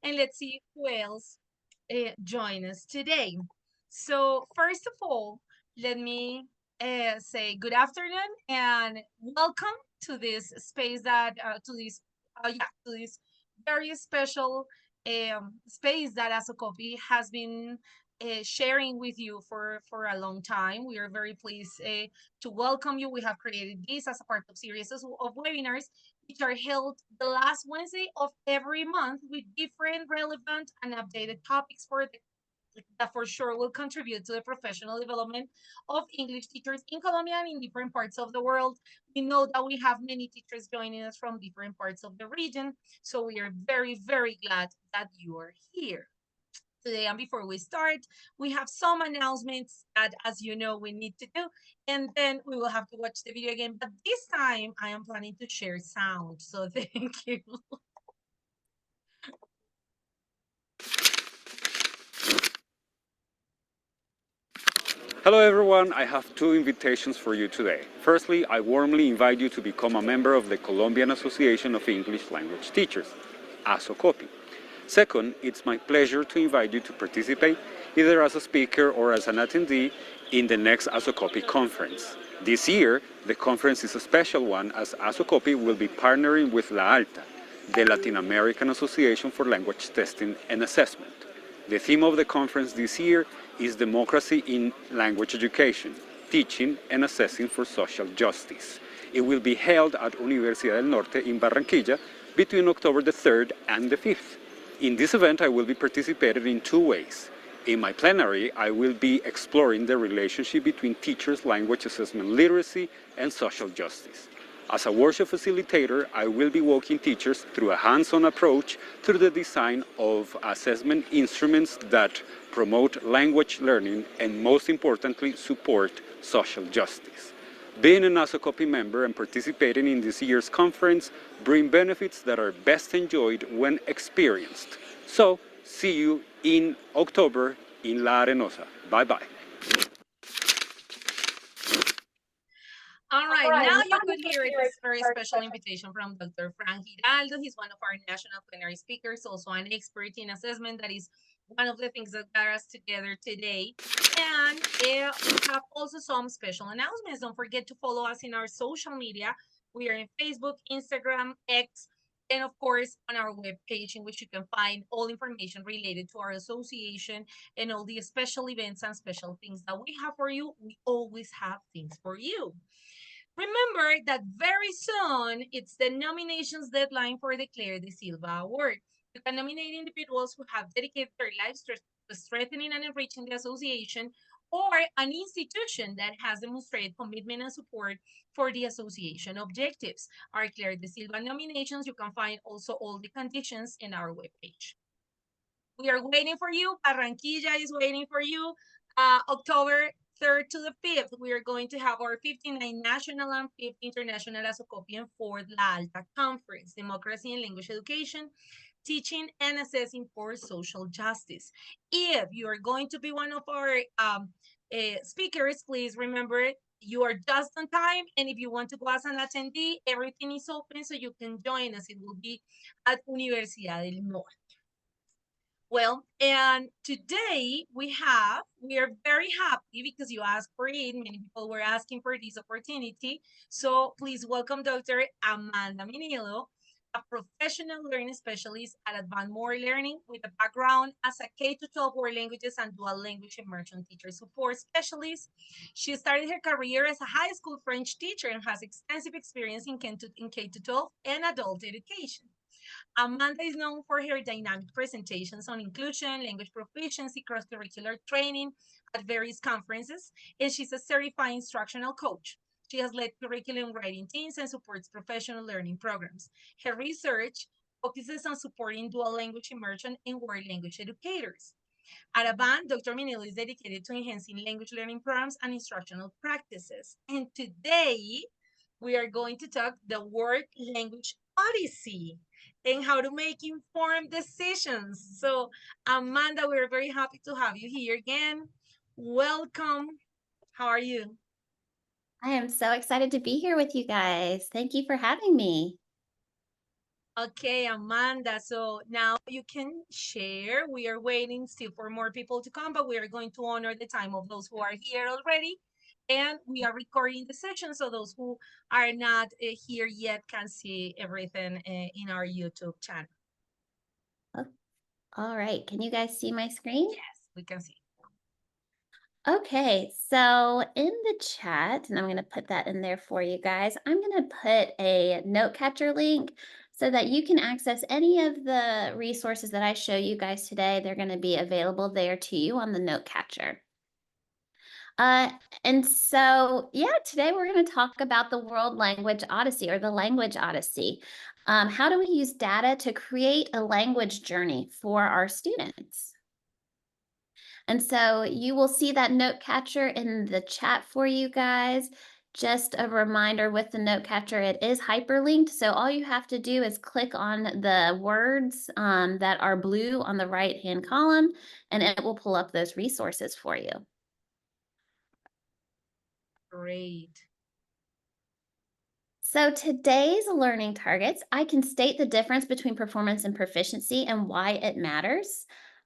and let's see who else join us today. So first of all, let me say good afternoon and welcome to this space that to this very special space that As a Coffee has been sharing with you for a long time. We are very pleased to welcome you. We have created this as a part of series of webinars which are held the last Wednesday of every month with different relevant and updated topics that for sure will contribute to the professional development of English teachers in Colombia and in different parts of the world. We know that we have many teachers joining us from different parts of the region, so we are very, very glad that you are here today. And before we start, we have some announcements that, as you know, we need to do, and then we will have to watch the video again. But this time, I am planning to share sound, so thank you. Hello everyone, I have two invitations for you today. Firstly, I warmly invite you to become a member of the Colombian Association of English Language Teachers, ASOCOPI. Second, it's my pleasure to invite you to participate either as a speaker or as an attendee in the next ASOCOPI conference. This year, the conference is a special one as ASOCOPI will be partnering with La Alta, the Latin American Association for Language Testing and Assessment. The theme of the conference this year is Democracy in Language Education, Teaching and Assessing for Social Justice. It will be held at Universidad del Norte in Barranquilla between October the 3rd and the 5th. In this event, I will be participating in two ways. In my plenary, I will be exploring the relationship between teachers' language assessment literacy and social justice. As a workshop facilitator, I will be walking teachers through a hands-on approach through the design of assessment instruments that promote language learning and, most importantly, support social justice. Being an ASOCOPI member and participating in this year's conference bring benefits that are best enjoyed when experienced. So, see you in October in La Arenosa. Bye-bye. All right, now you could hear this very special invitation from Dr. Frank Giraldo. He's one of our national plenary speakers, also an expert in assessment. That is one of the things that got us together today. And we have also some special announcements. Don't forget to follow us in our social media. We are in Facebook, Instagram, X, and of course on our webpage, in which you can find all information related to our association and all the special events and special things that we have for you. We always have things for you. Remember that very soon it's the nominations deadline for the Claire de Silva Award. You can nominate individuals who have dedicated their lives to strengthening and enriching the association, or an institution that has demonstrated commitment and support for the association objectives. Our Claire de Silva nominations, you can find also all the conditions in our webpage. We are waiting for you. Barranquilla is waiting for you. October 3rd to the 5th, we are going to have our 59th National and 5th International ASOCOPI and 4th La Alta Conference, Democracy and Language Education, Teaching and Assessing for Social Justice. If you are going to be one of our speakers, please remember you are just on time. And if you want to go as an attendee, everything is open so you can join us. It will be at Universidad del Norte. Well, and today we are very happy because you asked for it. Many people were asking for this opportunity. So please welcome Dr. Amanda Minnillo, a professional learning specialist at AVANT Learning with a background as a K-12 world languages and dual language immersion teacher support specialist. She started her career as a high school French teacher and has extensive experience in K-12 and adult education. Amanda is known for her dynamic presentations on inclusion, language proficiency, cross-curricular training at various conferences, and she's a certified instructional coach. She has led curriculum writing teams and supports professional learning programs. Her research focuses on supporting dual language immersion and world language educators. At AVANT, Dr. Minnillo is dedicated to enhancing language learning programs and instructional practices. And today, we are going to talk the word language Odyssey and how to make informed decisions. So, Amanda, we're very happy to have you here again. Welcome. How are you? I am so excited to be here with you guys. Thank you for having me. Okay, Amanda. So now you can share. We are waiting still for more people to come, but we are going to honor the time of those who are here already. And we are recording the session so those who are not here yet can see everything in our YouTube channel. Oh, all right. Can you guys see my screen? Yes, we can see. Okay, so in the chat, and I'm going to put that in there for you guys, I'm going to put a note catcher link so that you can access any of the resources that I show you guys today. They're going to be available there to you on the note catcher. And so, yeah, today we're going to talk about the World Language Odyssey or the Language Odyssey. How do we use data to create a language journey for our students? And so you will see that note catcher in the chat for you guys. Just a reminder with the note catcher, it is hyperlinked. So all you have to do is click on the words that are blue on the right-hand column, and it will pull up those resources for you. Great. So today's learning targets, I can state the difference between performance and proficiency and why it matters.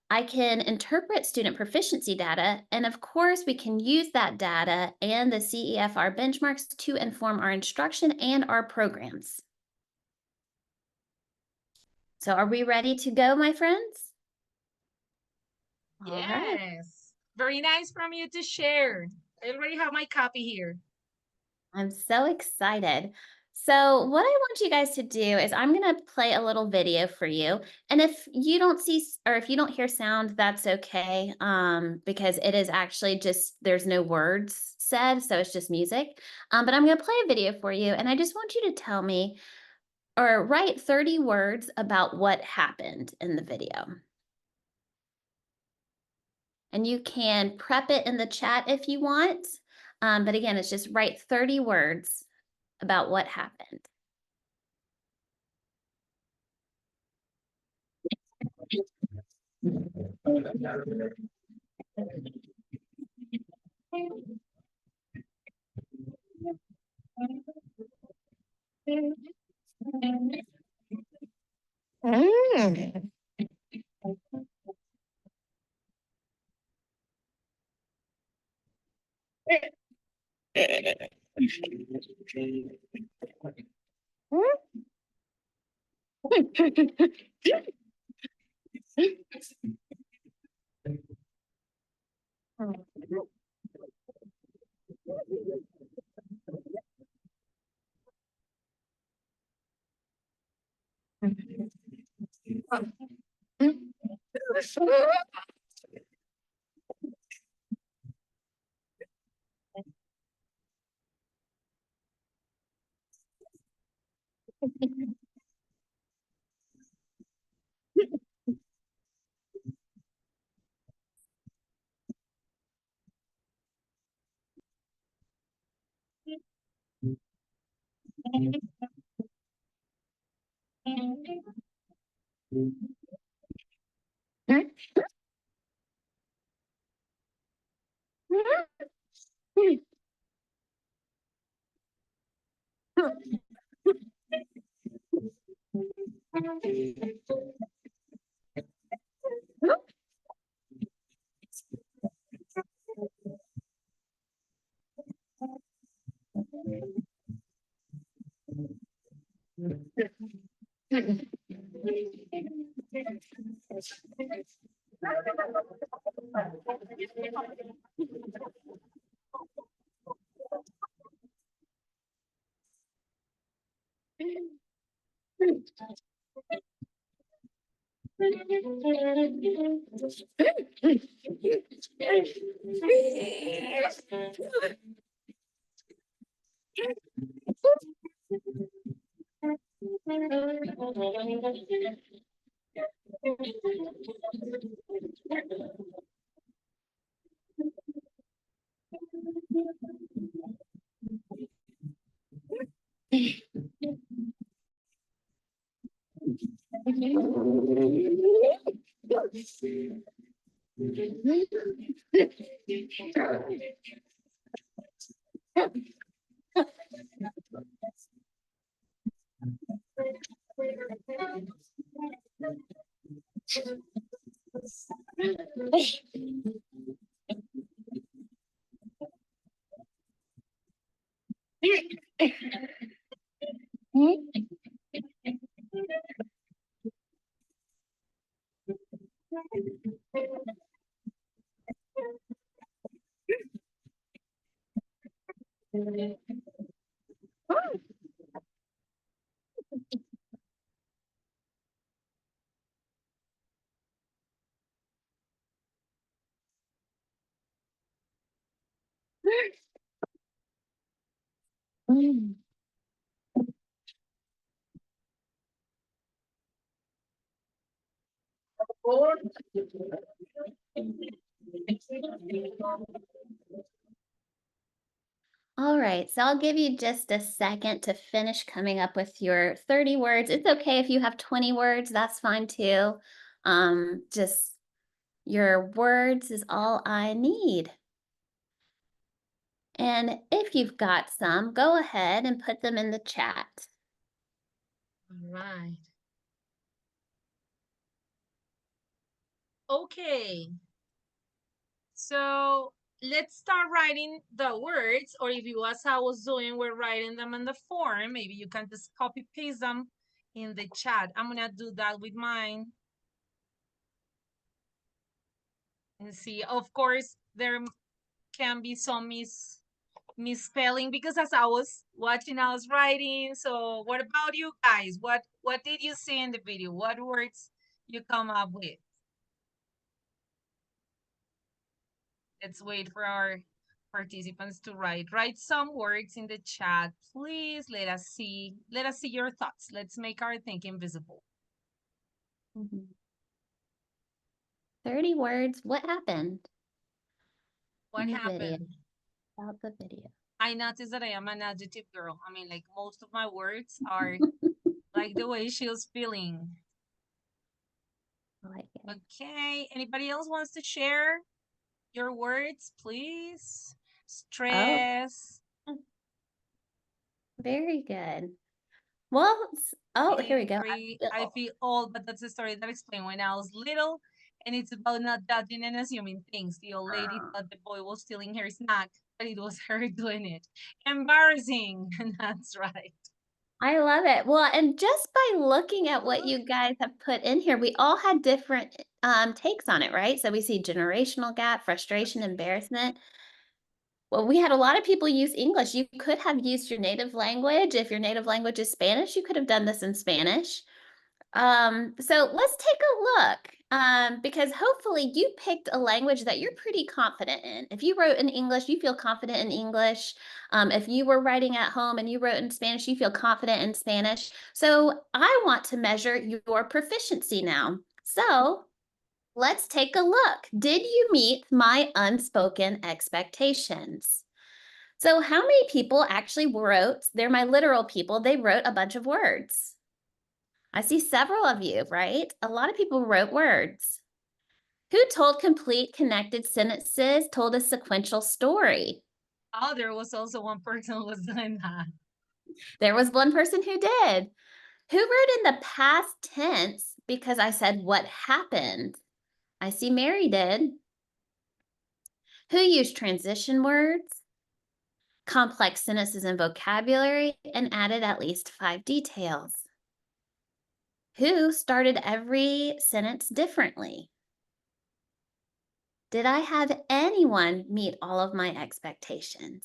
I can interpret student proficiency data, and of course, we can use that data and the CEFR benchmarks to inform our instruction and our programs. So are we ready to go, my friends? Yes. All right. Very nice from you to share. I already have my copy here. I'm so excited. So what I want you guys to do is I'm going to play a little video for you. And if you don't see or if you don't hear sound, that's okay. Because it is actually just, there's no words said, so it's just music. But I'm going to play a video for you. And I just want you to tell me or write 30 words about what happened in the video. And you can prep it in the chat if you want. But again, it's just write 30 words about what happened. All right, so I'll give you just a second to finish coming up with your 30 words. It's okay if you have 20 words, that's fine too. Just your words is all I need. And if you've got some, go ahead and put them in the chat. All right. Okay. So let's start writing the words, or if you, as I was doing, we're writing them in the form, maybe you can just copy paste them in the chat. I'm gonna do that with mine. And see, of course, there can be some misspelling because as I was watching, I was writing. So what about you guys? What did you see in the video? What words you come up with? Let's wait for our participants to write some words in the chat, please. Let us see your thoughts. Let's make our thinking visible. 30 words. What happened? What in the video? happened? About the video. I noticed that I am an adjective girl. I mean, like most of my words are like the way she was feeling. I like it. Okay, anybody else wants to share your words, please? Stress. Very good. Well, here we go. I feel old, but that's a story that explained when I was little, and it's about not judging and assuming things. The old lady thought the boy was stealing her snack, but it was her doing it. Embarrassing. That's right. I love it. Well, and just by looking at what you guys have put in here, we all had different takes on it, right? So we see generational gap, frustration, embarrassment. Well, we had a lot of people use English. You could have used your native language. If your native language is Spanish, you could have done this in Spanish. So let's take a look, because hopefully you picked a language that you're pretty confident in. If you wrote in English, you feel confident in English. If you were writing at home and you wrote in Spanish, you feel confident in Spanish. So I want to measure your proficiency now. So let's take a look. Did you meet my unspoken expectations? So how many people actually wrote, they're my literal people, they wrote a bunch of words. I see several of you, right? A lot of people wrote words. Who told complete connected sentences, told a sequential story? Oh, there was also one person who was doing that. There was one person who did. Who wrote in the past tense because I said what happened? I see Mary did. Who used transition words, complex sentences and vocabulary, and added at least 5 details? Who started every sentence differently? Did I have anyone meet all of my expectations?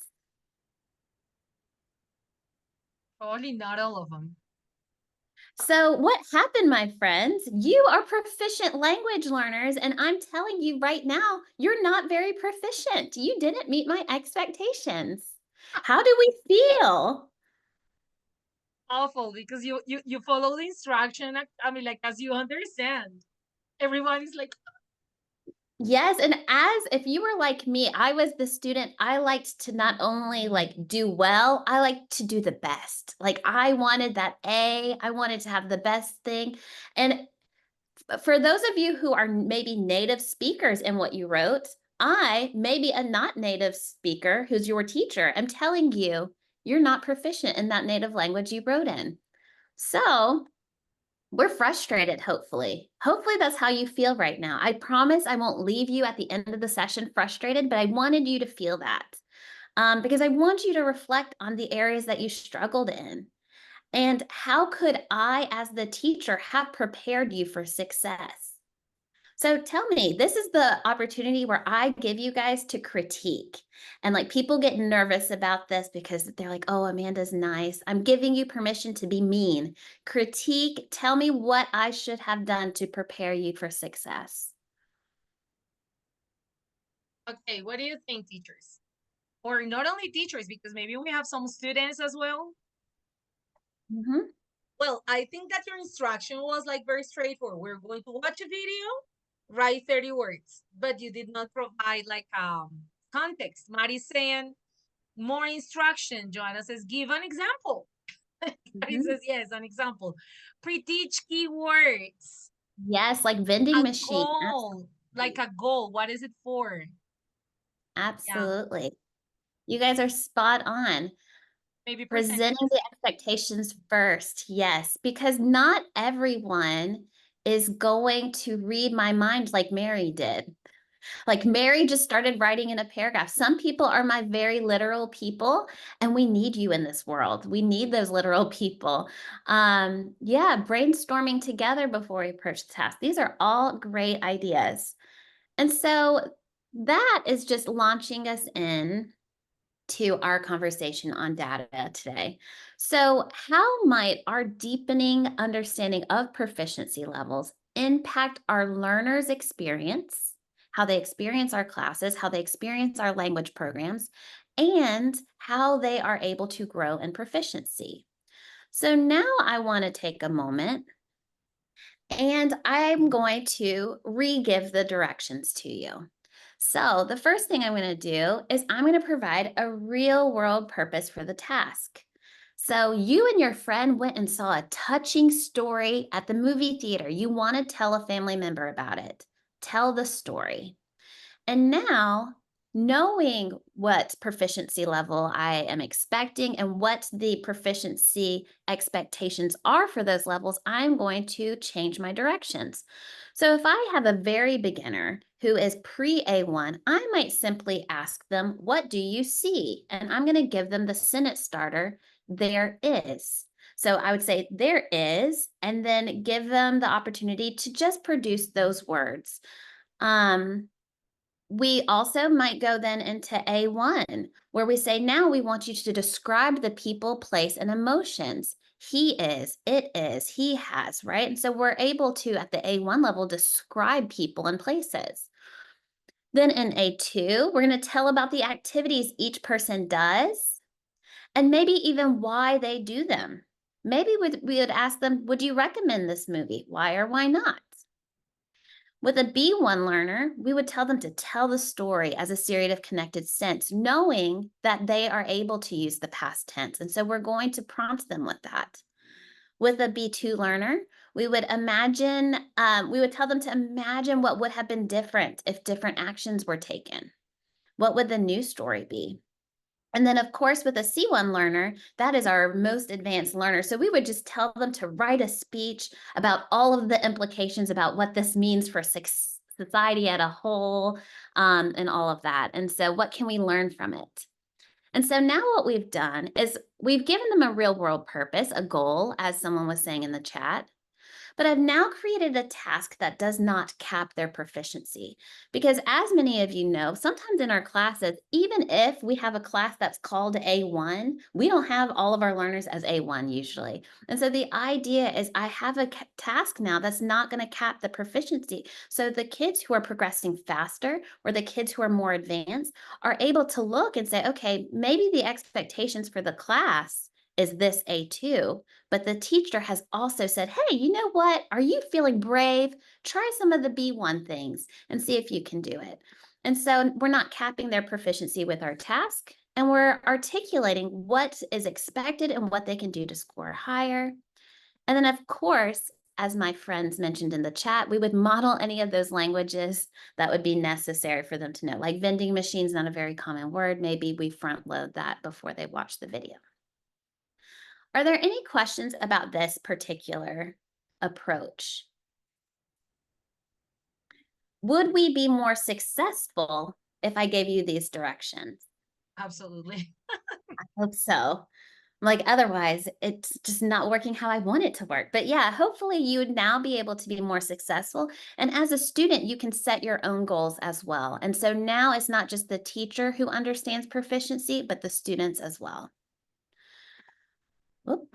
Probably not all of them. So what happened, my friends? You are proficient language learners, and I'm telling you right now, you're not very proficient. You didn't meet my expectations. How do we feel? Awful, because you follow the instruction. I mean, like, as you understand, everyone is like, Yes, and if you were like me, I was the student, I liked to not only like do well, I liked to do the best. Like I wanted that A, I wanted to have the best thing. And for those of you who are maybe native speakers in what you wrote, I, maybe a not native speaker who's your teacher, am telling you, you're not proficient in that native language you wrote in. So We're frustrated, hopefully. Hopefully, that's how you feel right now. I promise I won't leave you at the end of the session frustrated, but I wanted you to feel that because I want you to reflect on the areas that you struggled in. And how could I, as the teacher, have prepared you for success? So tell me, this is the opportunity where I give you guys to critique. And like people get nervous about this because they're like, oh, Amanda's nice. I'm giving you permission to be mean. Critique, tell me what I should have done to prepare you for success. Okay, what do you think, teachers? Or not only teachers, because maybe we have some students as well. Mhm. Well, I think that your instruction was like very straightforward. We're going to watch a video, write 30 words, but you did not provide like context. Mari's saying more instruction. Joanna says, give an example. Mari Mhm. says, yes, an example. Pre-teach keywords. Yes, like vending A machine. goal, like a goal. What is it for? Yeah, Absolutely. You guys are spot on. maybe Presenting percentages. the expectations first, yes, because not everyone is going to read my mind like Mary did. Like Mary just started writing in a paragraph. Some people are my very literal people, and we need you in this world. We need those literal people. Yeah, brainstorming together before we approach the task. These are all great ideas. And so that is just launching us in to our conversation on data today. So, how might our deepening understanding of proficiency levels impact our learners' experience, how they experience our classes, how they experience our language programs, and how they are able to grow in proficiency? So, now I want to take a moment and I'm going to re-give the directions to you. So the first thing I'm going to do is I'm going to provide a real world purpose for the task. So you and your friend went and saw a touching story at the movie theater. You want to tell a family member about it. Tell the story. And now, knowing what proficiency level I am expecting and what the proficiency expectations are for those levels, I'm going to change my directions. So if I have a very beginner who is pre A1, I might simply ask them, what do you see? And I'm going to give them the sentence starter, there is. So I would say there is, and then give them the opportunity to just produce those words. We also might go then into A1, where we say, now we want you to describe the people, place, and emotions. He is, it is, he has, right? And so we're able to, at the A1 level, describe people and places. Then in A2, we're going to tell about the activities each person does and maybe even why they do them. Maybe we would ask them, would you recommend this movie? Why or why not? With a B1 learner, we would tell them to tell the story as a series of connected sense, knowing that they are able to use the past tense. And so we're going to prompt them with that. With a B2 learner, we would we would tell them to imagine what would have been different if different actions were taken. What would the new story be? And then, of course, with a C1 learner, that is our most advanced learner. So we would just tell them to write a speech about all of the implications about what this means for society at a whole, and all of that. And so what can we learn from it? And so now what we've done is we've given them a real world purpose, a goal, as someone was saying in the chat. But I've now created a task that does not cap their proficiency. Because as many of you know, sometimes in our classes, even if we have a class that's called A1, we don't have all of our learners as A1 usually. And so the idea is I have a task now that's not going to cap the proficiency. So the kids who are progressing faster or the kids who are more advanced are able to look and say, okay, maybe the expectations for the class is this A2, but the teacher has also said, hey, you know what? Are you feeling brave? Try some of the B1 things and see if you can do it. And so we're not capping their proficiency with our task, and we're articulating what is expected and what they can do to score higher. And then, of course, as my friends mentioned in the chat, we would model any of those languages that would be necessary for them to know. Like vending machines, not a very common word. Maybe we front load that before they watch the video. Are there any questions about this particular approach. Would we be more successful if I gave you these directions? Absolutely. I hope so. Like, otherwise, it's just not working how I want it to work. But yeah, hopefully you would now be able to be more successful. And as a student, you can set your own goals as well. And so now it's not just the teacher who understands proficiency, but the students as well. Whoop.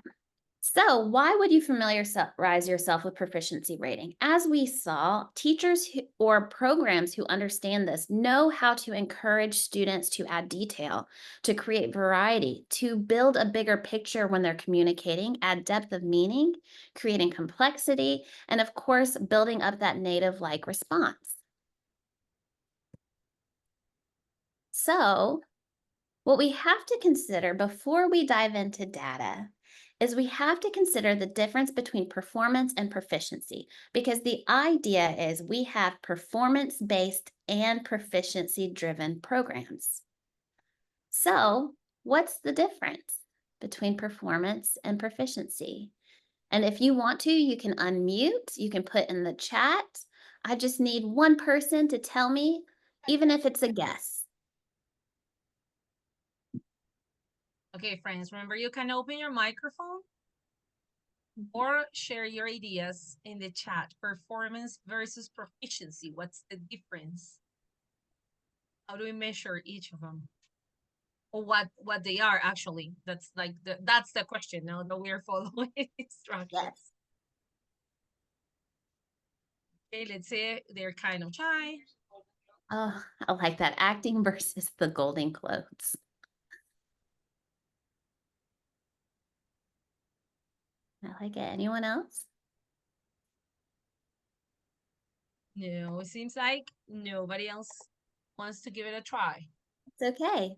So, why would you familiarize yourself with proficiency rating? As we saw, teachers or programs who understand this know how to encourage students to add detail, to create variety, to build a bigger picture when they're communicating, add depth of meaning, creating complexity, and of course, building up that native-like response. So, what we have to consider before we dive into data is we have to consider the difference between performance and proficiency, because the idea is we have performance-based and proficiency-driven programs. So, what's the difference between performance and proficiency? And if you want to, you can unmute, you can put in the chat. I just need one person to tell me, even if it's a guess. Okay, friends, remember you can open your microphone or share your ideas in the chat. Performance versus proficiency. What's the difference? How do we measure each of them? Or what they are actually? That's like that's the question now that we're following instructions. Yes. Okay, let's say they're kind of shy. Oh, I like that. Acting versus the Golden Globes. I like it. Anyone else? No, it seems like nobody else wants to give it a try. It's okay.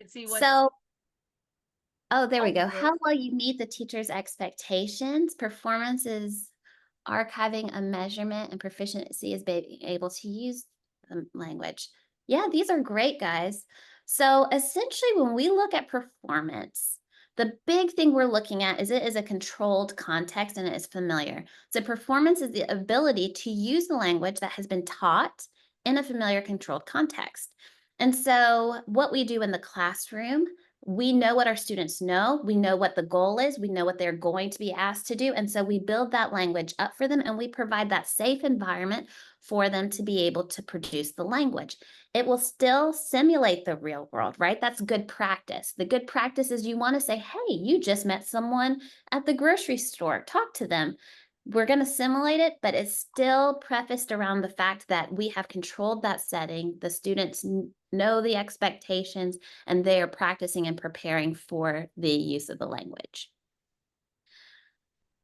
Let's see what. So, oh, there we go. Good. How well you meet the teacher's expectations. Performance is archiving a measurement, and proficiency is being able to use the language. Yeah, these are great, guys. So essentially, when we look at performance, the big thing we're looking at is it is a controlled context and it is familiar. So performance is the ability to use the language that has been taught in a familiar controlled context. And so what we do in the classroom, we know what our students know, we know what the goal is, we know what they're going to be asked to do. And so we build that language up for them and we provide that safe environment for them to be able to produce the language. It will still simulate the real world, right? That's good practice. The good practice is you want to say, hey, you just met someone at the grocery store, talk to them. We're going to simulate it, but it's still prefaced around the fact that we have controlled that setting. The students know the expectations and they are practicing and preparing for the use of the language.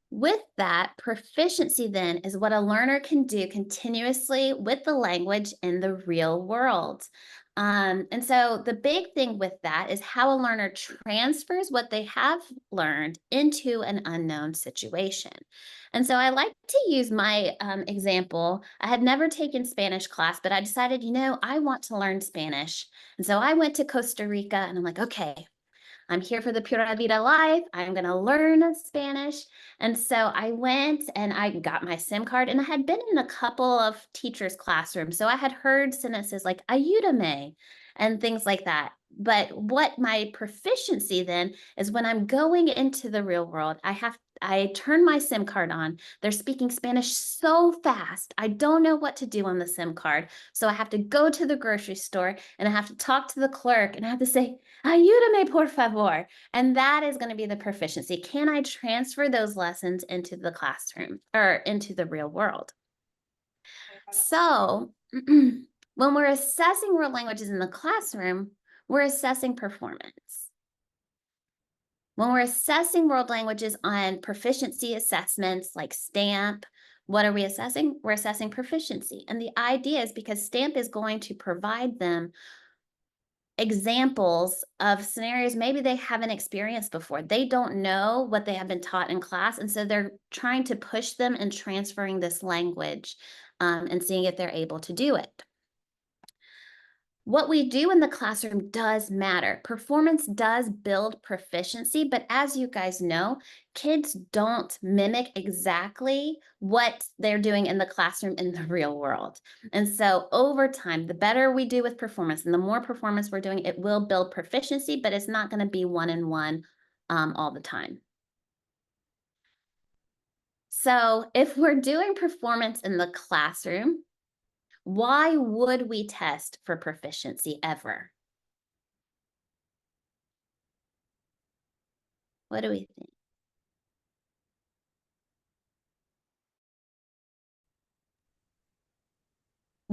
With that, proficiency then is what a learner can do continuously with the language in the real world. And so the big thing with that is how a learner transfers what they have learned into an unknown situation. And so I like to use my example. I had never taken Spanish class, but I decided, I want to learn Spanish. And so I went to Costa Rica and I'm like, okay, I'm here for the Pura Vida life. I'm going to learn Spanish. And so I went and I got my SIM card and I had been in a couple of teachers' classrooms. So I had heard sentences like ayúdame and things like that. But what my proficiency then is when I'm going into the real world, I turn my SIM card on. They're speaking Spanish so fast. I don't know what to do on the SIM card. So I have to go to the grocery store and I have to talk to the clerk and I have to say, ayúdame, por favor. And that is going to be the proficiency. Can I transfer those lessons into the classroom or into the real world? So when we're assessing world languages in the classroom, we're assessing performance. When we're assessing world languages on proficiency assessments like STAMP, what are we assessing? We're assessing proficiency. And the idea is because STAMP is going to provide them examples of scenarios maybe they haven't experienced before. They don't know what they have been taught in class. And so they're trying to push them in transferring this language and seeing if they're able to do it. What we do in the classroom does matter. Performance does build proficiency, but as you guys know, kids don't mimic exactly what they're doing in the classroom in the real world. And so over time, the better we do with performance and the more performance we're doing, it will build proficiency, but it's not going to be one-on-one all the time. So if we're doing performance in the classroom, why would we test for proficiency ever? What do we think?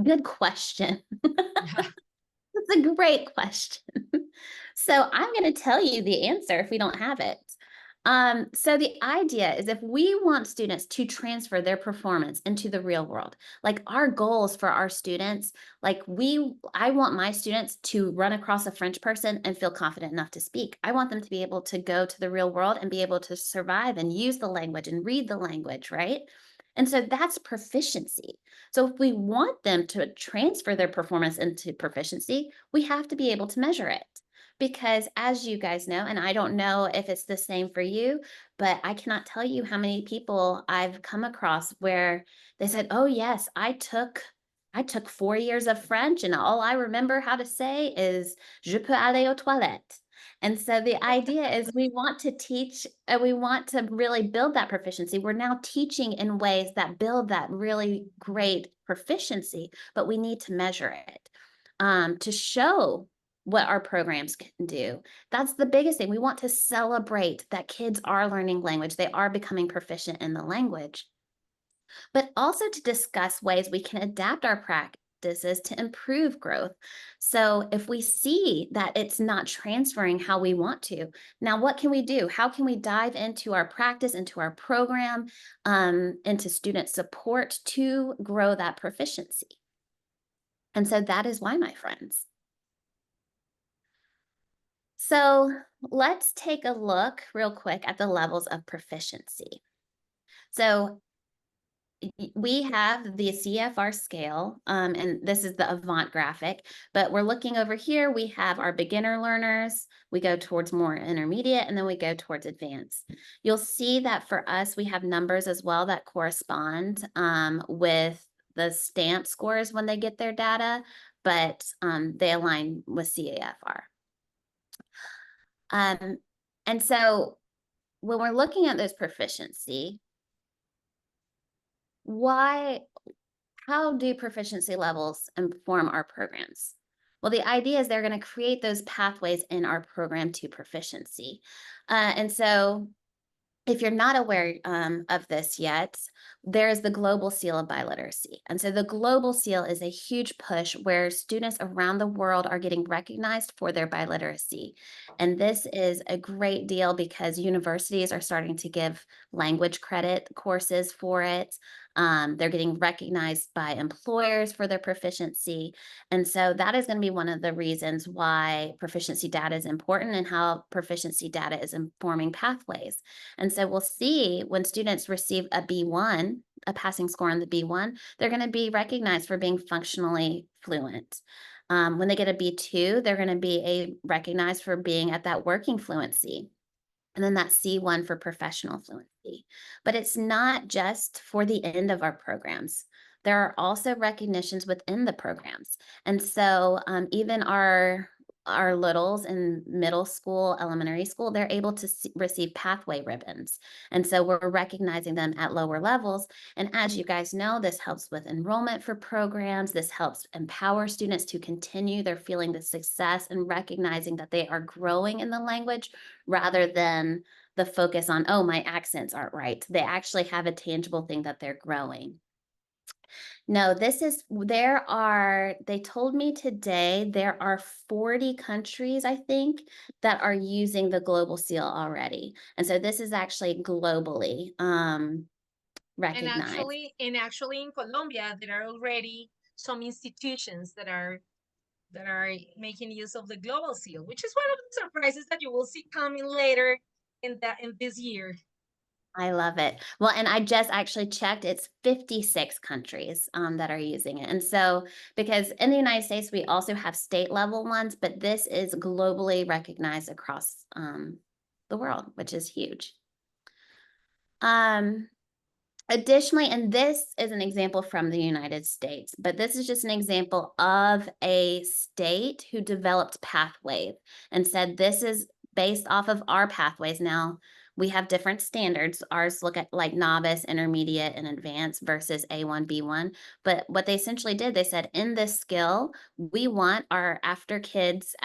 Good question. Yeah. That's a great question. So I'm going to tell you the answer if we don't have it. So the idea is if we want students to transfer their performance into the real world, like our goals for our students, I want my students to run across a French person and feel confident enough to speak. I want them to be able to go to the real world and be able to survive and use the language and read the language, right? And so that's proficiency. So if we want them to transfer their performance into proficiency, we have to be able to measure it. Because as you guys know, and I don't know if it's the same for you, but I cannot tell you how many people I've come across where they said, "Oh yes, I took 4 years of French and all I remember how to say is je peux aller aux toilettes." And so the idea is we want to teach, we want to really build that proficiency. We're now teaching in ways that build that really great proficiency, but we need to measure it to show what our programs can do. That's the biggest thing. We want to celebrate that kids are learning language. They are becoming proficient in the language, but also to discuss ways we can adapt our practices to improve growth. So if we see that it's not transferring how we want to, now what can we do? How can we dive into our practice, into our program, into student support to grow that proficiency? And so that is why, my friends. So let's take a look real quick at the levels of proficiency. So we have the CFR scale, and this is the AVANT graphic, but we're looking over here, we have our beginner learners, we go towards more intermediate, and then we go towards advanced. You'll see that for us, we have numbers as well that correspond with the stamp scores when they get their data, but they align with CAFR. And so when we're looking at those proficiency, how do proficiency levels inform our programs? Well, the idea is they're going to create those pathways in our program to proficiency. And so if you're not aware of this yet, there is the Global Seal of Biliteracy. And so the Global Seal is a huge push where students around the world are getting recognized for their biliteracy. And this is a great deal because universities are starting to give language credit courses for it. They're getting recognized by employers for their proficiency. And so that is going to be one of the reasons why proficiency data is important and how proficiency data is informing pathways. And so we'll see when students receive a B1, a passing score on the B1, they're going to be recognized for being functionally fluent. When they get a B2, they're going to be recognized for being at that working fluency. And then that C1 for professional fluency. But it's not just for the end of our programs. There are also recognitions within the programs. And so even our littles in middle school, elementary school, they're able to receive pathway ribbons. And so we're recognizing them at lower levels. And as you guys know, this helps with enrollment for programs. This helps empower students to continue their feeling the success and recognizing that they are growing in the language rather than the focus on, oh, my accents aren't right. They actually have a tangible thing that they're growing. No, they told me today there are 40 countries, I think, that are using the Global Seal already. And so this is actually globally And recognized. actually in Colombia, there are already some institutions that are making use of the global seal, which is one of the surprises that you will see coming later in this year. I love it. Well, and I just actually checked, it's 56 countries that are using it. And so, because in the United States, we also have state level ones, but this is globally recognized across the world, which is huge. Um, Additionally, and this is an example from the United States, but this is just an example of a state who developed Pathwave and said this is based off of our pathways. Now, we have different standards. Ours look at like novice, intermediate, and advanced versus A1, B1. But what they essentially did, they said in this skill, we want our after kids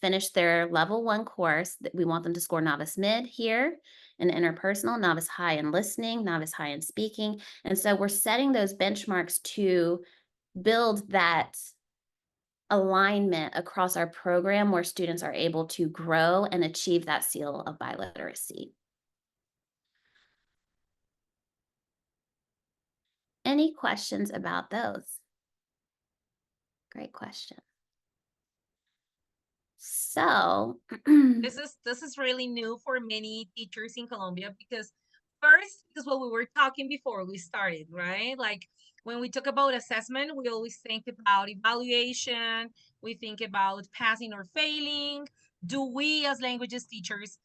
finish their level 1 course, we want them to score novice mid here in interpersonal, novice high in listening, novice high in speaking. And so we're setting those benchmarks to build that alignment across our program where students are able to grow and achieve that seal of biliteracy. Any questions about those? Great question. So This is really new for many teachers in Colombia because first, because what we were talking before we started, right? Like when we talk about assessment, we always think about evaluation, we think about passing or failing. Do we as languages teachers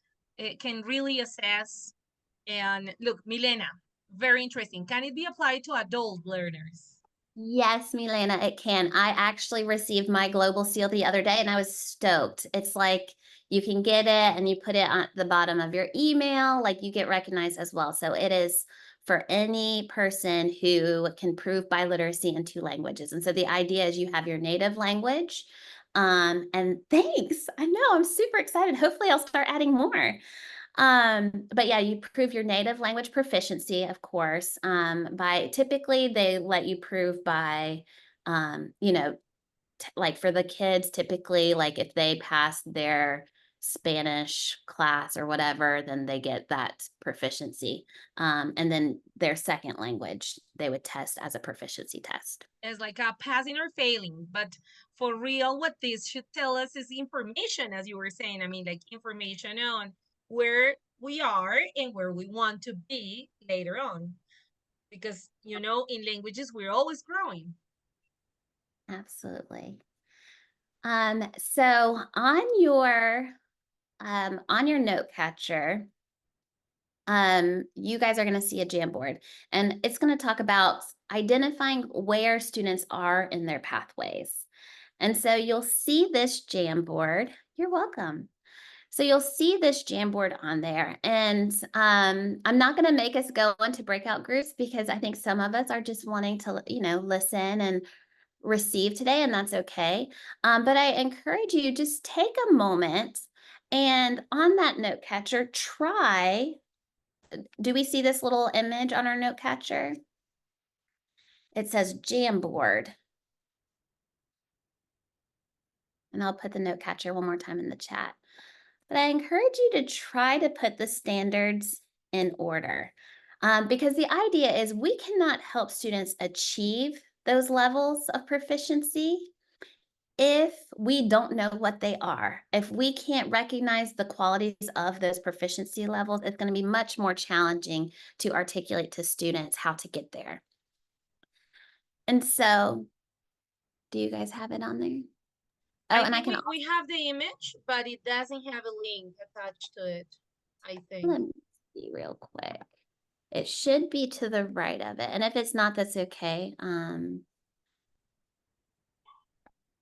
can really assess? And look, Milena, very interesting. Can it be applied to adult learners? yes, Milena, it can. I actually received my global seal the other day and I was stoked. It's like you can get it and you put it on the bottom of your email, like you get recognized as well. So it is for any person who can prove biliteracy in 2 languages. And so the idea is you have your native language. And thanks. I know, I'm super excited. Hopefully I'll start adding more. But yeah, you prove your native language proficiency, of course, by typically they let you prove by, you know, like for the kids, typically, like if they pass their Spanish class or whatever, then they get that proficiency. And then their second language, they would test as a proficiency test. As like a passing or failing, but for real, what this should tell us is information, as you were saying. I mean, like information on where we are and where we want to be later on, because in languages we're always growing. Absolutely. So on your note catcher, you guys are going to see a Jamboard, and it's going to talk about identifying where students are in their pathways. And so you'll see this Jamboard. You're welcome. So you'll see this Jamboard on there, and I'm not going to make us go into breakout groups because I think some of us are just wanting to, listen and receive today, and that's okay. But I encourage you just take a moment and on that note catcher, do we see this little image on our note catcher? It says Jamboard. And I'll put the note catcher one more time in the chat. But I encourage you to try to put the standards in order. Because the idea is we cannot help students achieve those levels of proficiency if we don't know what they are. If we can't recognize the qualities of those proficiency levels, it's going to be much more challenging to articulate to students how to get there. And so, do you guys have it on there? Oh, and I can. We have the image, but it doesn't have a link attached to it, I think. Let me see real quick. It should be to the right of it. And if it's not, that's okay.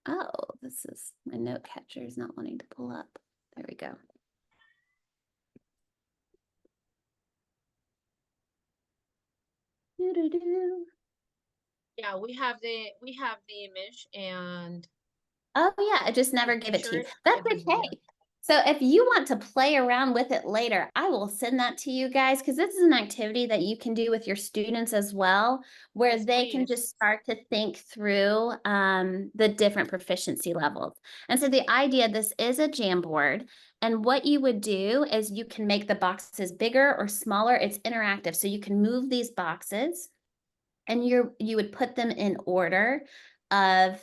Oh, this is my note catcher is not wanting to pull up. There we go. Doo-doo-doo. Yeah, we have the image, and oh yeah, I just never gave it to you. picture, That's but yeah. okay. So if you want to play around with it later, I will send that to you guys because this is an activity that you can do with your students as well, where Yes, they can please. just start to think through the different proficiency levels. And so the idea, this is a Jamboard, and what you would do is you can make the boxes bigger or smaller. It's interactive, so you can move these boxes, and you would put them in order of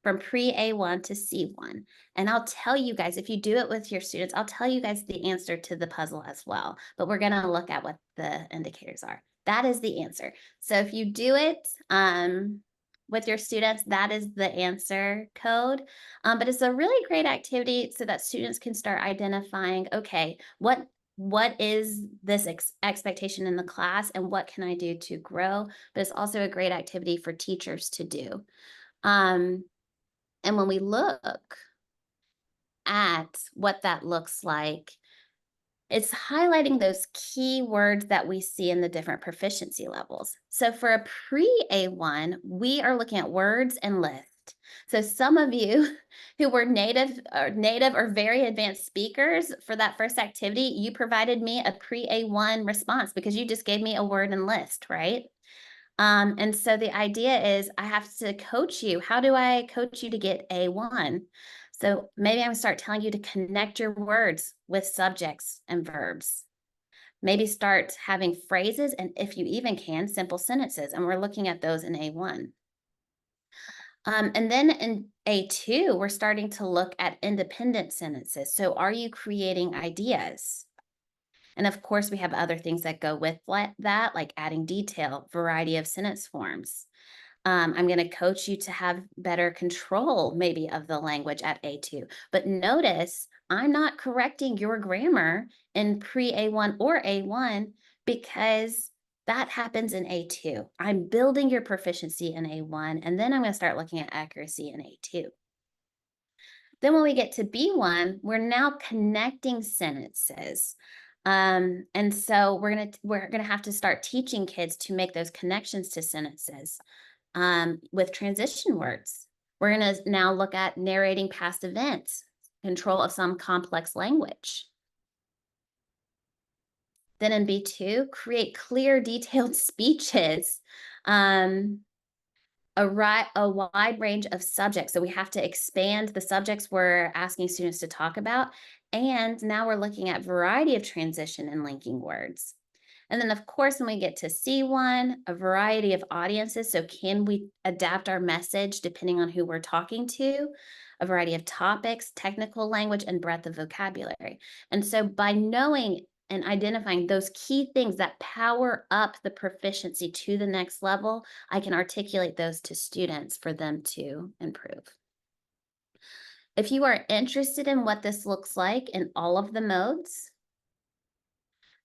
from pre-A1 to C1. And I'll tell you guys, if you do it with your students, I'll tell you guys the answer to the puzzle as well. But we're going to look at what the indicators are. That is the answer. So if you do it with your students, that is the answer code. But it's a really great activity so that students can start identifying, okay, what is this expectation in the class and what can I do to grow? But it's also a great activity for teachers to do. And when we look at what that looks like, it's highlighting those key words that we see in the different proficiency levels. So for a pre-A1, we are looking at words and list. So some of you who were native or very advanced speakers for that first activity, you provided me a pre-A1 response because you just gave me a word and list, right? And so the idea is I have to coach you. How do I coach you to get A1? So maybe I'm gonna start telling you to connect your words with subjects and verbs. Maybe start having phrases and, if you even can, simple sentences. And we're looking at those in A1. And then in A2, we're starting to look at independent sentences. So are you creating ideas? And of course, we have other things that go with that, like adding detail, variety of sentence forms. I'm going to coach you to have better control, maybe, of the language at A2. But notice, I'm not correcting your grammar in pre-A1 or A1 because that happens in A2. I'm building your proficiency in A1, and then I'm going to start looking at accuracy in A2. Then when we get to B1, we're now connecting sentences. And so we're gonna have to start teaching kids to make those connections to sentences with transition words. We're gonna now look at narrating past events, control of some complex language. Then in B2, create clear, detailed speeches. A wide range of subjects. So we have to expand the subjects we're asking students to talk about. And now we're looking at variety of transition and linking words. And then, of course, when we get to C1, a variety of audiences. So can we adapt our message depending on who we're talking to? A variety of topics, technical language, and breadth of vocabulary. And so by knowing and identifying those key things that power up the proficiency to the next level, I can articulate those to students for them to improve. If you are interested in what this looks like in all of the modes,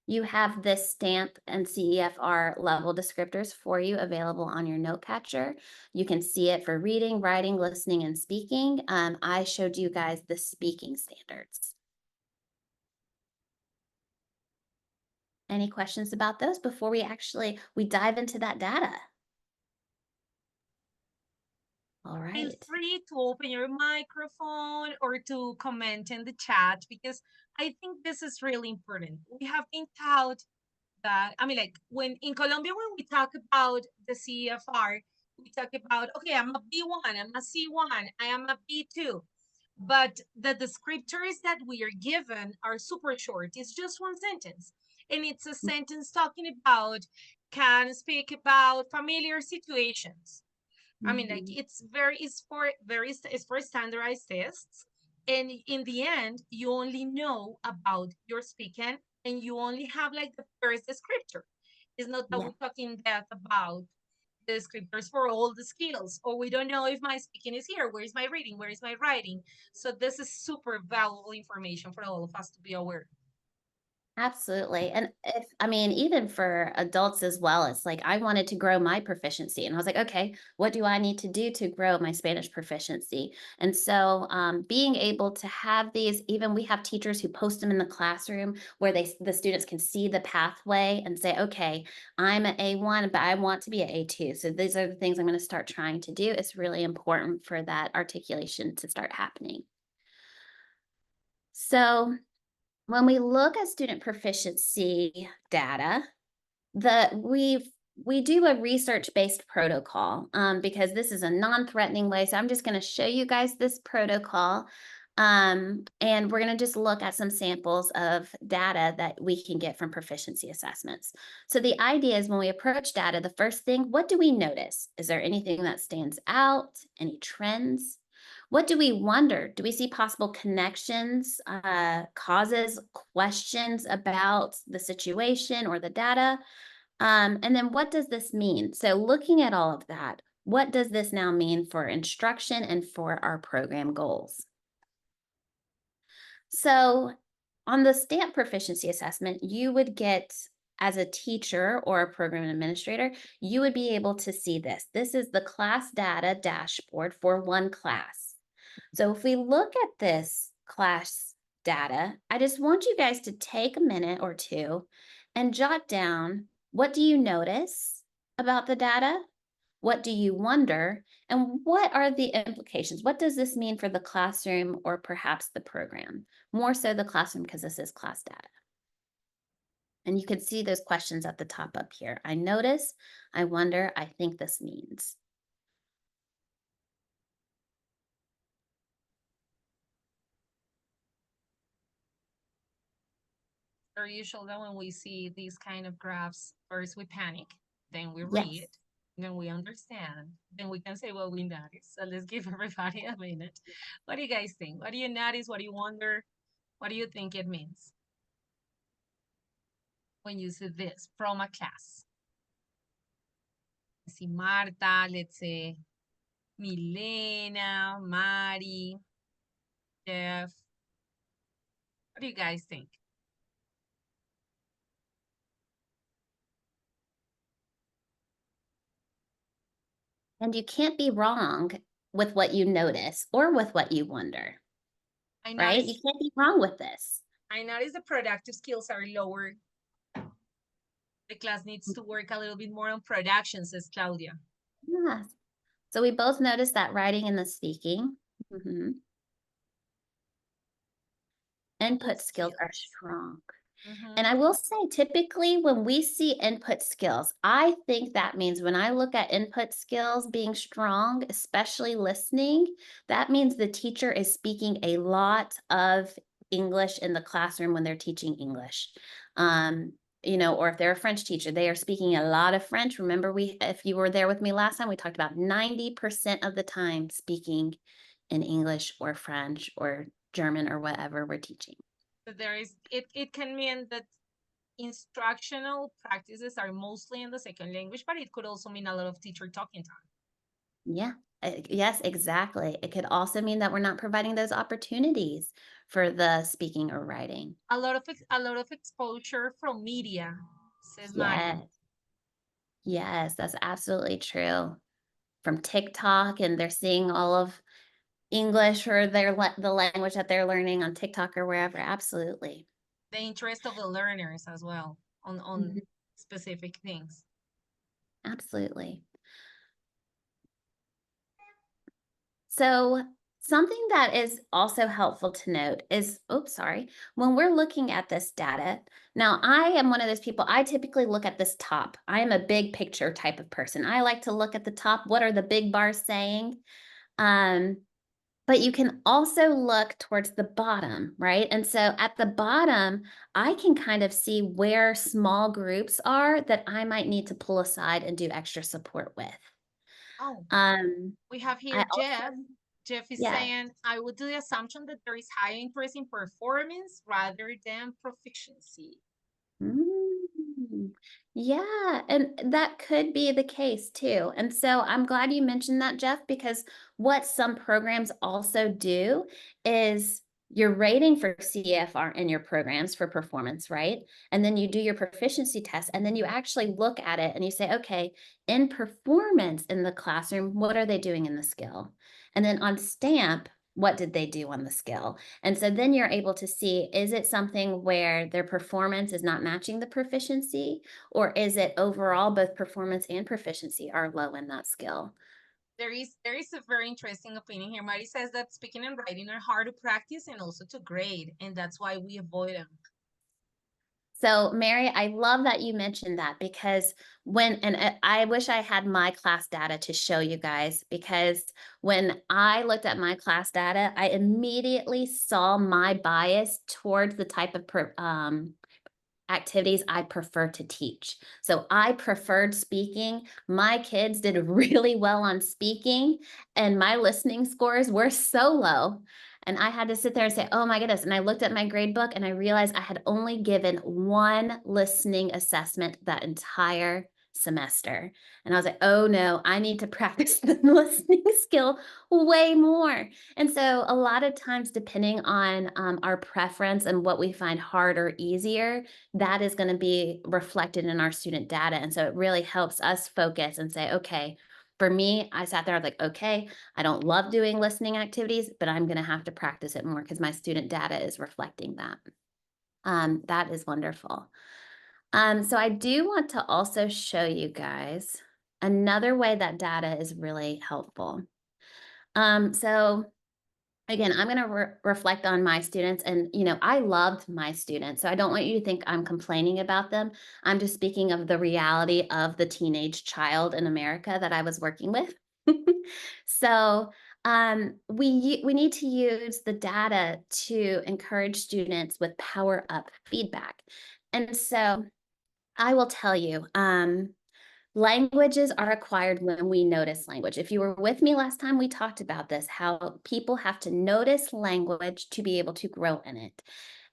you have this stamp and CEFR level descriptors for you available on your note catcher. You can see it for reading, writing, listening, and speaking. I showed you guys the speaking standards. Any questions about those before we dive into that data? All right. Feel free to open your microphone or to comment in the chat because I think this is really important. We have been taught that, I mean, like when in Colombia, when we talk about the CFR, we talk about, okay, I'm a B1, I'm a C1, I am a B2. But the descriptors that we are given are super short. It's just one sentence. And it's a sentence talking about, can speak about familiar situations. I mean, like it's for standardized tests. And in the end, you only know about your speaking and you only have like the first descriptor. It's not that we're talking in depth about the descriptors for all the skills, or we don't know if my speaking is here, where is my reading, where is my writing. So this is super valuable information for all of us to be aware. Absolutely. And even for adults as well, it's like I wanted to grow my proficiency. And I was like, okay, what do I need to do to grow my Spanish proficiency? And so being able to have these, even we have teachers who post them in the classroom where the students can see the pathway and say, okay, I'm an A1, but I want to be an A2. So these are the things I'm going to start trying to do. It's really important for that articulation to start happening. So when we look at student proficiency data, we do a research-based protocol because this is a non-threatening way. So I'm just going to show you guys this protocol. And we're going to just look at some samples of data that we can get from proficiency assessments. So the idea is when we approach data, the first thing, what do we notice? Is there anything that stands out? Any trends? What do we wonder? Do we see possible connections, causes, questions about the situation or the data? And then what does this mean? So looking at all of that, what does this now mean for instruction and for our program goals? So on the STAMP proficiency assessment, you would get, as a teacher or a program administrator, you would be able to see this. This is the class data dashboard for one class. So if we look at this class data, I just want you guys to take a minute or two and jot down, what do you notice about the data? What do you wonder? And what are the implications? What does this mean for the classroom or perhaps the program? More so the classroom because this is class data. And you can see those questions at the top up here. I notice, I wonder, I think this means. Very usual that when we see these kind of graphs, first we panic, then we Yes. read, then we understand, then we can say what we notice. So let's give everybody a minute. What do you guys think? What do you notice? What do you wonder? What do you think it means when you see this from a class? Let's see Marta, let's say Milena, Mari, Jeff. What do you guys think? And you can't be wrong with what you notice or with what you wonder, I right? You noticed can't be wrong with this. the productive skills are lower. The class needs to work a little bit more on production, says Claudia. Yes. So we both noticed that writing and the speaking. Input skills are strong. And I will say, typically, when we see input skills, I think that means when I look at input skills being strong, especially listening, that means the teacher is speaking a lot of English in the classroom when they're teaching English. Or if they're a French teacher, they are speaking a lot of French. Remember, if you were there with me last time, we talked about 90% of the time speaking in English or French or German or whatever we're teaching. So it can mean that instructional practices are mostly in the second language, but it could also mean a lot of teacher talking time. Yeah. Yes, exactly. It could also mean that we're not providing those opportunities for the speaking or writing. A lot of exposure from media, says Mari. Yes. Yes, that's absolutely true. From TikTok, and they're seeing all of English or the language that they're learning on TikTok or wherever. Absolutely. The interest of the learners as well on Mhm. specific things. Absolutely. So something that is also helpful to note is, when we're looking at this data, now I am one of those people, I typically look at this top. I am a big picture type of person. I like to look at the top. What are the big bars saying? But you can also look towards the bottom, right? And so at the bottom, I can kind of see where small groups are that I might need to pull aside and do extra support with. Oh, we have I here Jeff. also, Jeff is yeah. saying, I would do the assumption that there is high interest in performance rather than proficiency. Mm, yeah, and that could be the case too. And so I'm glad you mentioned that, Jeff, because what some programs also do is you're rating for CFR in your programs for performance, right? And then you do your proficiency test, and then you actually look at it and you say, okay, in performance in the classroom, what are they doing in the skill? And then on STAMP, what did they do on the skill? And so then you're able to see, is it something where their performance is not matching the proficiency, or is it overall both performance and proficiency are low in that skill? There is a very interesting opinion here. Mari says that speaking and writing are hard to practice and also to grade, and that's why we avoid them. So Mary, I love that you mentioned that because I wish I had my class data to show you guys, because when I looked at my class data, I immediately saw my bias towards the type of activities I prefer to teach. So I preferred speaking. My kids did really well on speaking, and my listening scores were so low. And I had to sit there and say, oh my goodness. And I looked at my grade book and I realized I had only given one listening assessment that entire semester. And I was like, oh no, I need to practice the listening skill way more. And so a lot of times, depending on our preference and what we find hard or easier, that is going to be reflected in our student data. And so it really helps us focus and say, okay, for me, I sat there, I was like, okay, I don't love doing listening activities, but I'm going to have to practice it more because my student data is reflecting that. That is wonderful. So I do want to also show you guys another way that data is really helpful. So again, I'm going to reflect on my students, and I loved my students, so I don't want you to think I'm complaining about them. I'm just speaking of the reality of the teenage child in America that I was working with. So we need to use the data to encourage students with power up feedback. And so I will tell you, languages are acquired when we notice language. If you were with me last time, we talked about this, how people have to notice language to be able to grow in it.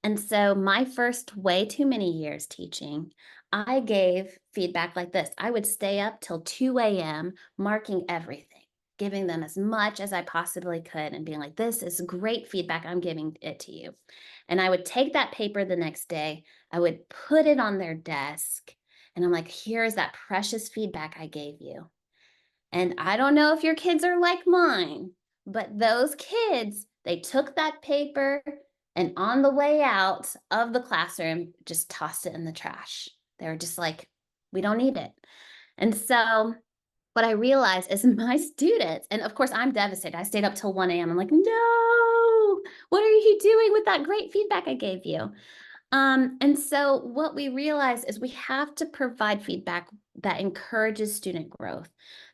And so my first way too many years teaching, I gave feedback like this. I would stay up till 2 a.m. marking everything, giving them as much as I possibly could and being like, this is great feedback. I'm giving it to you. And I would take that paper the next day, I would put it on their desk, and I'm like, here's that precious feedback I gave you. And I don't know if your kids are like mine, but those kids, they took that paper and on the way out of the classroom, just tossed it in the trash. They were just like, we don't need it. And so what I realized is my students, and of course I'm devastated. I stayed up till 1 a.m. I'm like, no, what are you doing with that great feedback I gave you? And so what we realize is we have to provide feedback that encourages student growth.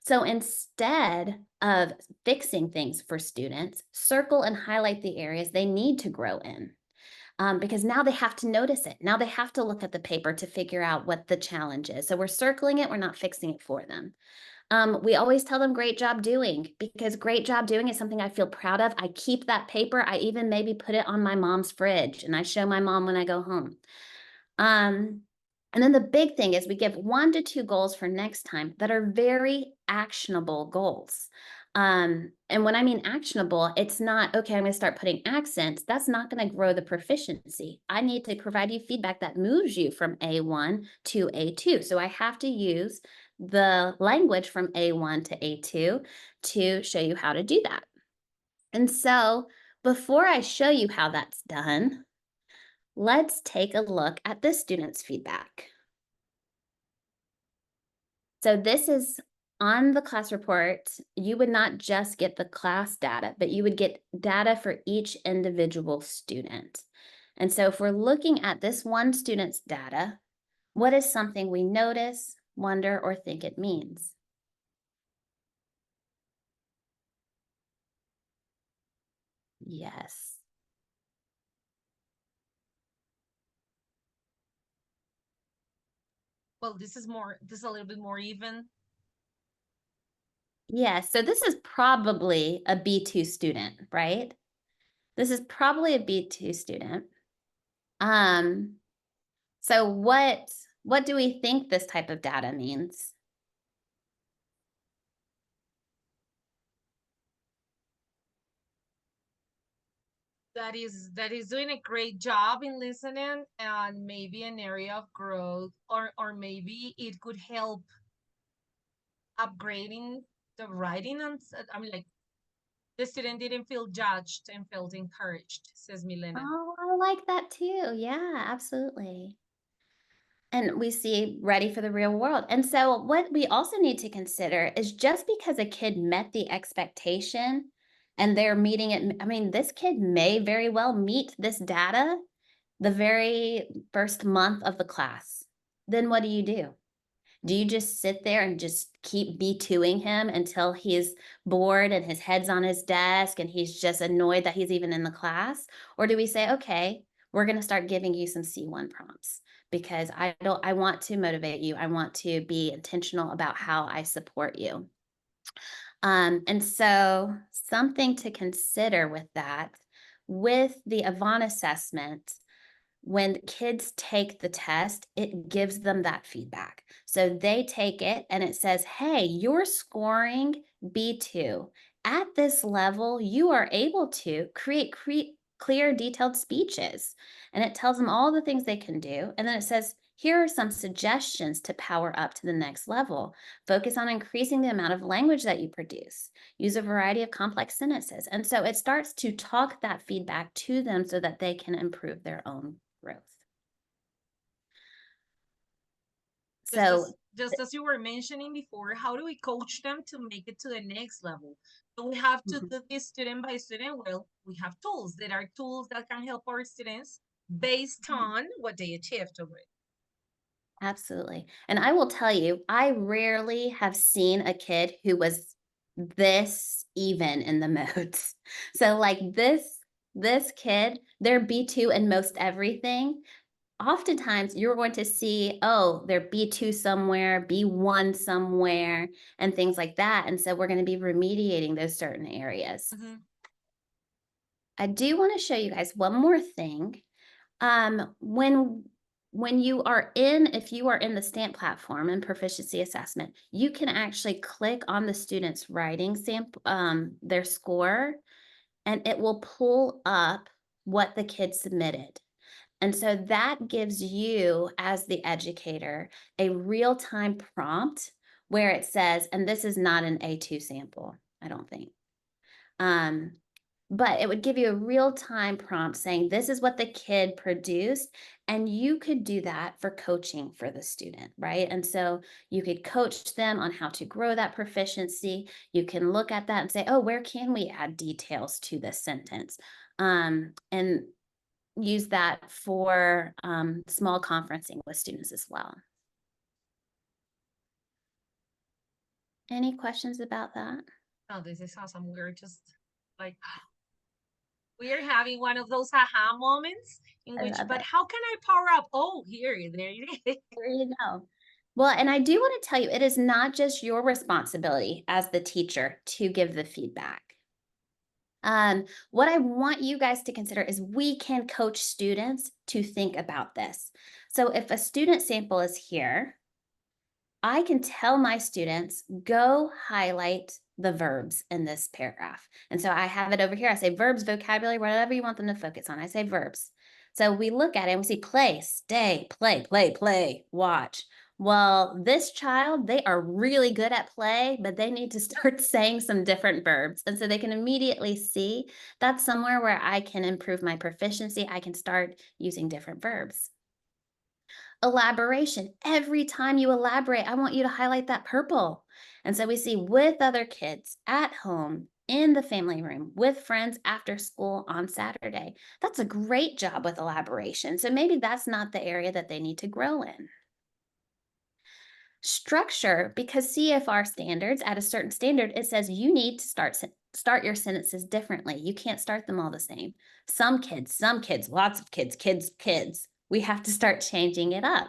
So instead of fixing things for students, circle and highlight the areas they need to grow in. Because now they have to notice it. Now they have to look at the paper to figure out what the challenge is. So we're circling it, we're not fixing it for them. We always tell them great job doing, because great job doing is something I feel proud of. I keep that paper. I even maybe put it on my mom's fridge and I show my mom when I go home. And then the big thing is we give 1 to 2 goals for next time that are very actionable goals. And when I mean actionable, it's not, okay, I'm going to start putting accents. That's not going to grow the proficiency. I need to provide you feedback that moves you from A1 to A2. So I have to use the language from A1 to A2 to show you how to do that. And so before I show you how that's done, let's take a look at this student's feedback. So this is on the class report. You would not just get the class data, but you would get data for each individual student. And so if we're looking at this one student's data, what is something we notice, wonder, or think it means? Yes. Well, this is a little bit more even. Yes, so this is probably a B2 student, right? This is probably a B2 student. So what do we think this type of data means? That is doing a great job in listening, and maybe an area of growth, or maybe it could help upgrading the writing. And I mean, like, the student didn't feel judged and felt encouraged, says Milena. Oh, I like that too. Yeah, absolutely. And we see ready for the real world. And so what we also need to consider is just because a kid met the expectation and they're meeting it, I mean, this kid may very well meet this data the very first month of the class. Then what do you do? Do you just sit there and just keep B2ing him until he's bored and his head's on his desk and he's just annoyed that he's even in the class? Or do we say, okay, we're going to start giving you some C1 prompts, because I want to motivate you. I want to be intentional about how I support you. And so something to consider with that, with the Avant assessment, when kids take the test, it gives them that feedback. So they take it and it says, hey, you're scoring B2. At this level, you are able to create clear, detailed speeches. And it tells them all the things they can do. And then it says, here are some suggestions to power up to the next level. Focus on increasing the amount of language that you produce. Use a variety of complex sentences. And so it starts to talk that feedback to them so that they can improve their own growth. So just as you were mentioning before, how do we coach them to make it to the next level? Do we have to do this student by student? Well, we have tools. There are tools that can help our students based on what they achieved already. absolutely. And I will tell you, I rarely have seen a kid who was this even in the modes. So like this kid, they're B2 in most everything. Oftentimes you're going to see, oh, they're B2 somewhere, B1 somewhere, and things like that. And so we're going to be remediating those certain areas. I do want to show you guys one more thing. When you are if you are in the STAMP platform and proficiency assessment, you can actually click on the student's writing sample, their score, and it will pull up what the kid submitted. And so that gives you, as the educator, a real-time prompt where it says, and this is not an A2 sample, I don't think. But it would give you a real-time prompt saying, this is what the kid produced. And you could do that for coaching for the student, right? And so you could coach them on how to grow that proficiency. You can look at that and say, oh, where can we add details to this sentence? And use that for small conferencing with students as well. Any questions about that? Oh, this is awesome. We're just like, we are having one of those aha moments in I which, love but it. how can I power up? Oh, here, there it is. There you go. Well, and I do want to tell you, it is not just your responsibility as the teacher to give the feedback. What I want you guys to consider is we can coach students to think about this. So if a student sample is here, I can tell my students, go highlight the verbs in this paragraph. And so I have it over here. I say verbs, vocabulary, whatever you want them to focus on. I say verbs. So we look at it and we see play, stay, play, play, play, watch. Well, this child, they are really good at play, but they need to start saying some different verbs. And so they can immediately see that's somewhere where I can improve my proficiency. I can start using different verbs. Elaboration. Every time you elaborate, I want you to highlight that purple. And so we see with other kids at home, in the family room, with friends after school on Saturday. That's a great job with elaboration. So maybe that's not the area that they need to grow in. Structure, because CFR standards, at a certain standard, it says you need to start your sentences differently. You can't start them all the same. Some kids, lots of kids. We have to start changing it up.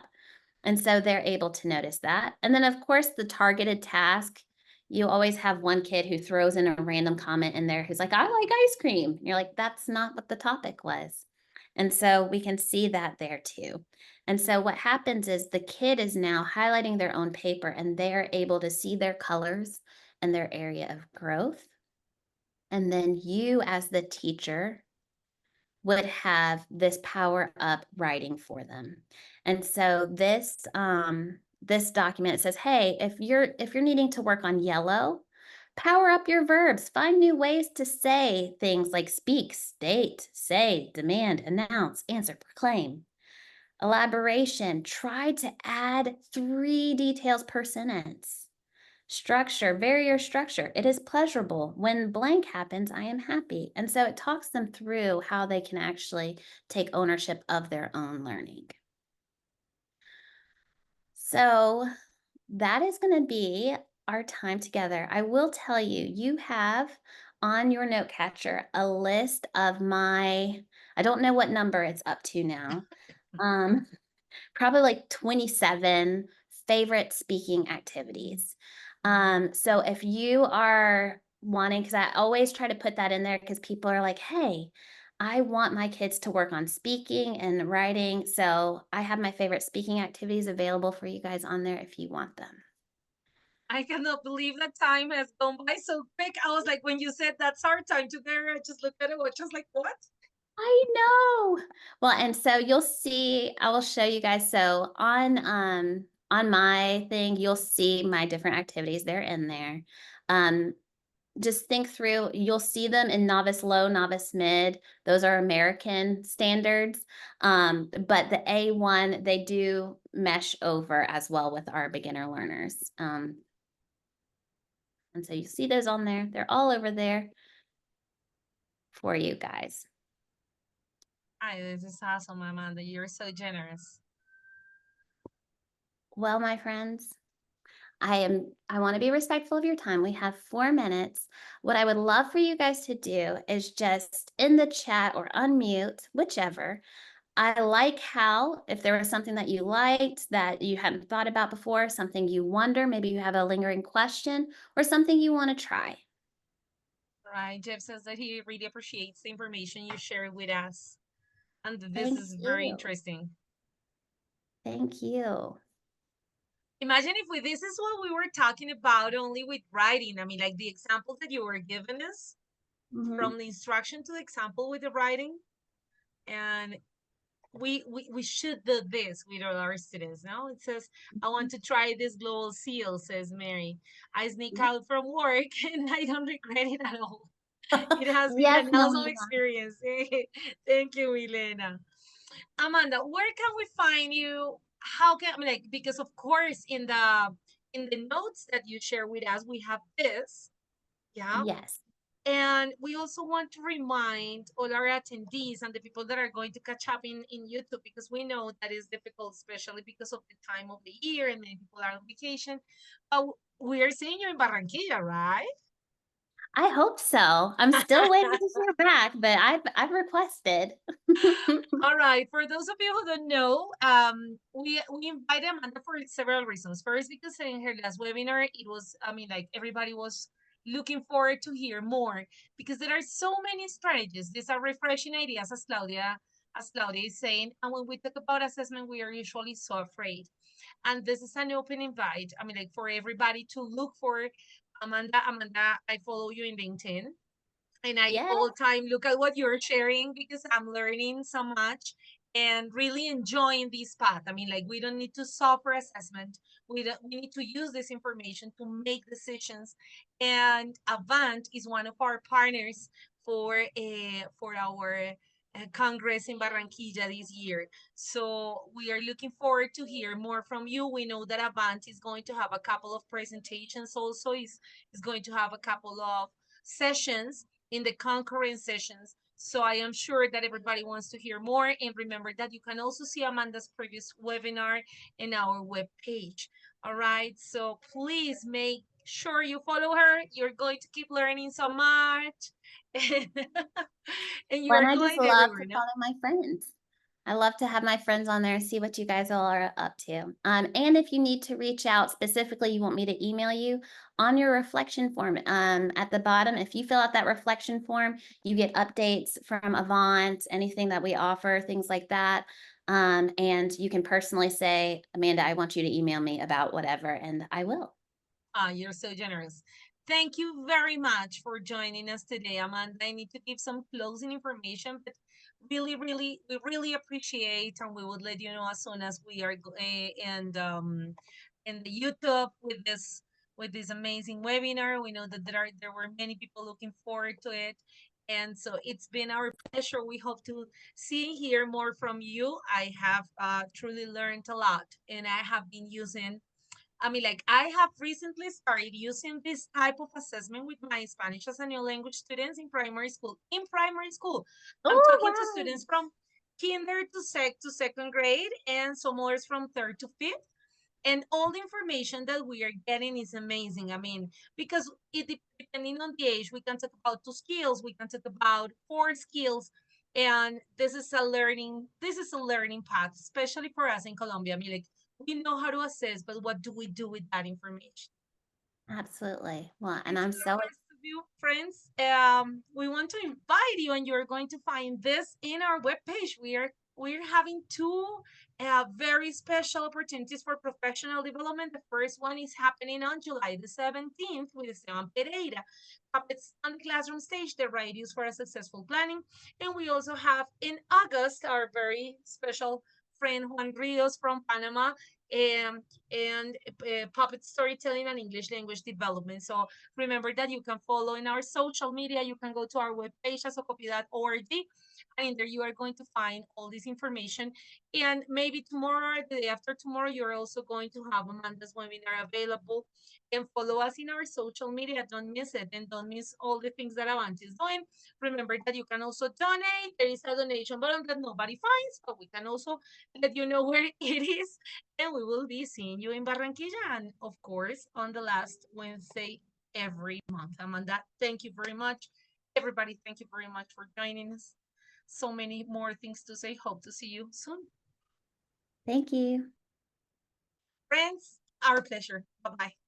And so they're able to notice that. And then, of course, the targeted task, you always have one kid who throws in a random comment in there who's like, I like ice cream. And you're like, that's not what the topic was. And so we can see that there too. And so what happens is the kid is now highlighting their own paper and they're able to see their colors and their area of growth. And then you, as the teacher, would have this power up writing for them. And so this document, it says, hey, if you're needing to work on yellow, power up your verbs. Find new ways to say things like speak, state, say, demand, announce, answer, proclaim. Elaboration, try to add 3 details per sentence. Structure, barrier structure. It is pleasurable. When blank happens, I am happy. And so it talks them through how they can actually take ownership of their own learning. So that is going to be our time together. I will tell you, you have on your note catcher a list of I don't know what number it's up to now. probably like 27 favorite speaking activities. So if you are wanting, because I always try to put that in there because people are like, hey, I want my kids to work on speaking and writing. So I have my favorite speaking activities available for you guys on there if you want them. I cannot believe that time has gone by so quick. I was like, when you said that's our time together, I just looked at it, was just like, what? I know. Well, and so you'll see, I will show you guys. So on my thing, you'll see my different activities. They're in there. Um, just think through, you'll see them in novice low, novice mid. Those are American standards. But the A1, they do mesh over as well with our beginner learners. And so you see those on there. They're all over there for you guys. Hi, this is awesome, Amanda. You're so generous. Well, my friends, I want to be respectful of your time. We have 4 minutes. What I would love for you guys to do is just in the chat or unmute, whichever. I like how, if there was something that you liked that you hadn't thought about before, something you wonder, maybe you have a lingering question or something you want to try. Right. Jeff says that he really appreciates the information you share with us. And this Thank is very you. interesting. Thank you. Imagine if this is what we were talking about only with writing. I mean, like the examples that you were giving us Mhm. from the instruction to the example with the writing. And we should do this with all our students. Now it says, I want to try this global seal, says Mary. I sneak out from work and I don't regret it at all. It has been Yes, an awesome Melina. experience. Thank you, Milena. Amanda, where can we find you? How can I mean, like, because of course in the notes that you share with us, we have this, yeah. Yes. And we also want to remind all our attendees and the people that are going to catch up in YouTube, because we know that is difficult, especially because of the time of the year and many people are on vacation. But we are seeing you in Barranquilla, right? I hope so. I'm still waiting to hear back, but I've requested. All right. For those of you who don't know, we invited Amanda for several reasons. First, because in her last webinar, it was, I mean, like everybody was looking forward to hear more, because there are so many strategies. These are refreshing ideas, as Claudia is saying. And when we talk about assessment, we are usually so afraid. And this is an open invite. I mean, like for everybody to look for Amanda. Amanda, I follow you in LinkedIn. And I Yeah. all time look at what you're sharing, because I'm learning so much and really enjoying this path. I mean, like we don't need to suffer assessment. We need to use this information to make decisions. And Avant is one of our partners for our Congress in Barranquilla this year. So we are looking forward to hear more from you. We know that Avant is going to have a couple of presentations also, is going to have a couple of sessions in the concurrent sessions. So I am sure that everybody wants to hear more. And remember that you can also see Amanda's previous webinar in our webpage. All right. So please make sure you follow her. You're going to keep learning so much. And you Well, are and I just going love to everywhere, no? follow my friends. I love to have my friends on there and see what you guys all are up to. And if you need to reach out specifically, you want me to email you on your reflection form. At the bottom, if you fill out that reflection form, you get updates from Avant, anything that we offer, things like that. And you can personally say, Amanda, I want you to email me about whatever, and I will. Ah, you're so generous. Thank you very much for joining us today, Amanda. I need to give some closing information, but we really appreciate, and we would let you know as soon as we are in the YouTube with this amazing webinar. We know that there were many people looking forward to it. And so it's been our pleasure. We hope to see hear more from you. I have truly learned a lot, and I have been using I mean, like I have recently started using this type of assessment with my Spanish as a new language students in primary school. In primary school, I'm Oh, talking to wow. students from kinder to second grade, and some others from third to fifth. And all the information that we are getting is amazing. I mean, because depending on the age, we can talk about 2 skills, we can talk about 4 skills, And this is a learning path, especially for us in Colombia. I mean, like, we know how to assess, but what do we do with that information? Absolutely. Well, And and to I'm the so rest of you friends, we want to invite you, and you're going to find this in our webpage. We're having two very special opportunities for professional development. The first one is happening on July the 17th with Esteban Pereira. Puppets on the classroom stage, the radius for a successful planning. And we also have in August our very special friend Juan Rios from Panama, um, and puppet storytelling and English language development. So remember that you can follow in our social media. You can go to our webpage, asocopy.org, and in there you are going to find all this information. And maybe tomorrow or the day after tomorrow, you're also going to have Amanda's webinar available. And follow us in our social media. Don't miss it, and don't miss all the things that Avant is doing. Remember that you can also donate. There is a donation button that nobody finds, but we can also let you know where it is. And we will be seeing you in Barranquilla, and of course on the last Wednesday every month. Amanda, thank you very much. Everybody, thank you very much for joining us. So many more things to say. Hope to see you soon. thank you. Friends, our pleasure. Bye-bye.